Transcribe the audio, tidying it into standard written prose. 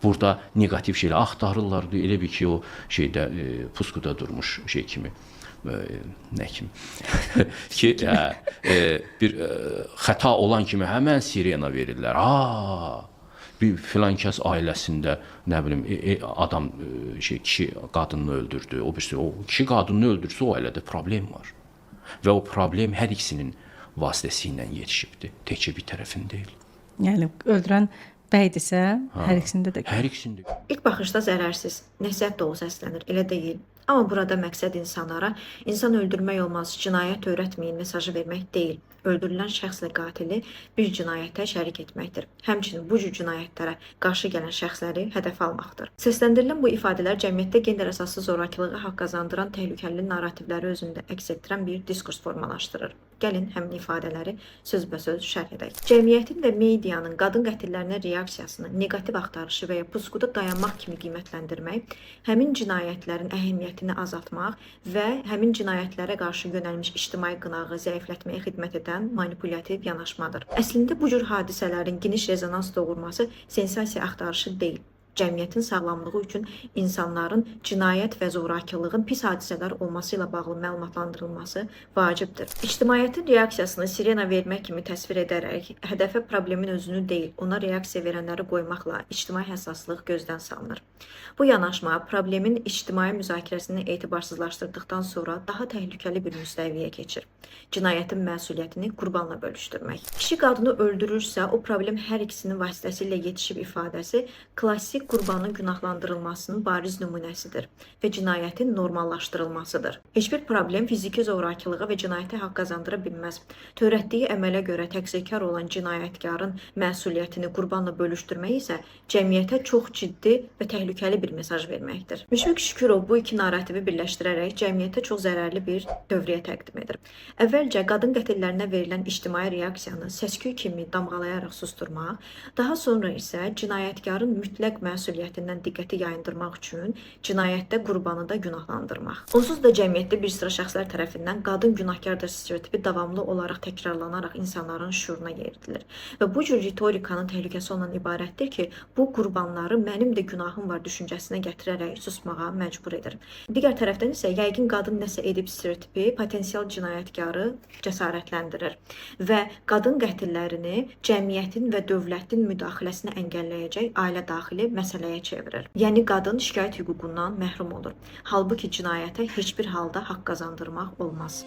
Burada negativ şeylər axtarırlar, elə bir ki, o şeydə puskuda durmuş şey kimi nə kimi ki, bir xəta olan kimi həmən sirena verirlər. Bir filan kəs ailəsində nə bilim adam kişi qadını öldürdü. O birisi o kişi qadını öldürsə o ailədə problem var. Və o problem hər ikisinin vasitəsilə yetişibdir. Təkcə bir tərəfin deyil. Yəni öldürən bəydirsə, hər ikisində də. Hər ikisində. İlk baxışda zərərsiz, nəsihət dolu səslənir, elə deyil. Amma burada məqsəd insanlara insan öldürmək olmaz, cinayət öyrətməyin mesajı vermək deyil. Öldürülən şəxslə qatili bir cinayətə şərik etməkdir. Həmçinin bu cür cinayətlərə qarşı gələn şəxsləri hədəf almaqdır. Səsləndirilən bu ifadələr cəmiyyətdə gender əsaslı zorakılığa haqq qazandıran təhlükəli narrativləri özündə əks etdirən bir diskurs formalaşdırır. Gəlin həmin ifadələri sözbəsöz şərh edək. Cəmiyyətin və medianın qadın qətillərinə reaksiyasını neqativ axtarışı və ya puskuda dayanmaq kimi qiymətləndirmək, həmin cinayətlərin əhəmiyyətini azaltmaq və həmin cinayətlərə qarşı yönəlmiş ictimai qınağı zəiflətməyə xidmət edən manipulyativ yanaşmadır. Əslində bu cür hadisələrin geniş rezonans doğurması sensasiya axtarışı deyil. Cəmiyyətin sağlamlığı üçün insanların cinayət və zorakılığın pis hadisələr olması ilə bağlı məlumatlandırılması vacibdir. İctimaiyyətin reaksiyasını sirena vermək kimi təsvir edərək, hədəfə problemin özünü deyil, ona reaksiya verənləri qoymaqla ictimai həssaslıq gözdən salınır. Bu yanaşma problemin ictimai müzakirəsini etibarsızlaşdırdıqdan sonra daha təhlükəli bir müstəviyə keçir. Cinayətin məsuliyyətini qurbanla bölüşdürmək. Kişi qadını öldürürsə, o problem hər ikisinin vasitəsilə yetişib ifadəsi klassik qurbanın günahlandırılmasının bariz nümunəsidir və cinayətin normallaşdırılmasıdır. Heç bir problem fiziki zorakılığa və cinayətə haqq qazandıra bilməz. Törətdiyi əmələ görə təqsirkar olan cinayətkarın məsuliyyətini qurbanla bölüşdürmək isə cəmiyyətə çox ciddi və təhlükəli bir mesaj verməkdir. Müşfiq Şükürov bu iki narrativi birləşdirərək cəmiyyətə çox zərərli bir dövriyyə təqdim edir. Əvvəlcə qadın qətillərinə verilən ictimai reaksiyanı səs-küy kimi damğalayaraq susturmaq, daha sonra isə cinayətkarın mütləq məsuliyyətindən diqqəti yayındırmaq üçün cinayətdə qurbanı da günahlandırmaq. Onsuz da cəmiyyətdə bir sıra şəxslər tərəfindən qadın günahkardır stereotipi davamlı olaraq təkrarlanaraq insanların şüuruna yeridilir. Və bu cür ritorikanın təhlükəsi ondan ibarətdir ki, bu qurbanları mənim də günahım var düşüncəsinə gətirərək susmağa məcbur edir. Digər tərəfdən isə yəqin qadın nəsə edib stereotipi potensial cinayətkarı cəsarətləndirir və qadın qətillərini cəmiyyətin və dövlətin müdaxiləsini əngəlləyəcək ailə daxili məsələyə çevirir. Yəni qadın şikayət hüququndan məhrum olur. Halbuki cinayətə heç bir halda haqq qazandırmaq olmaz.